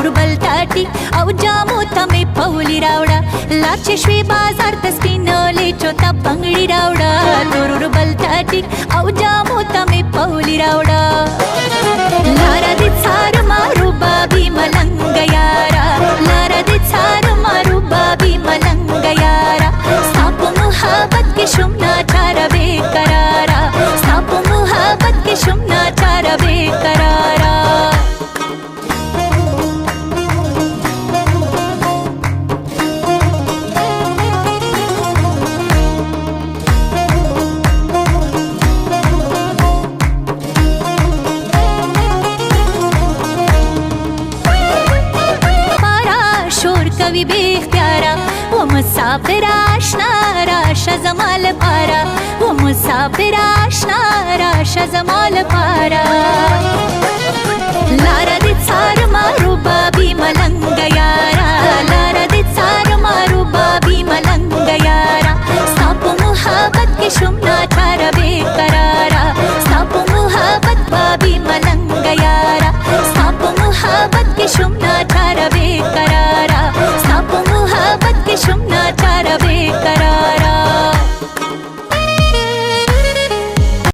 तुरुरु बलताटी औ जामो तमे पौली रावड़ा लाचे श्वी बाजार तस्किनोले चोता बंगड़ी रावड़ा तुरुरु बलताटी औ जामो तमे पौली रावड़ा लारा दी सार मारू बाबी मलंग यारा लारा दी सार मारू बाबी मलंग यारा सापु मुहाबत के शुमना चारा बेकरारा सापु मुहाबत के शुमना चारा बेकरारा कवि बेख्तियारा वो मुसाफिर आशना राशा जमाल पारा वो मुसाफिर आशना राशा जमाल पारा लारा दी सार मारू बाबी मलंग यारा लारा दी सार मारू बाबी मलंग यारा सापु मुहाबत के शुमना चारा बेकरारा सापु मुहाबत बाबी मलंग यारा सापु मुहाबत के शुमना चारा बेकरारा सापु मुहाबत के शुमना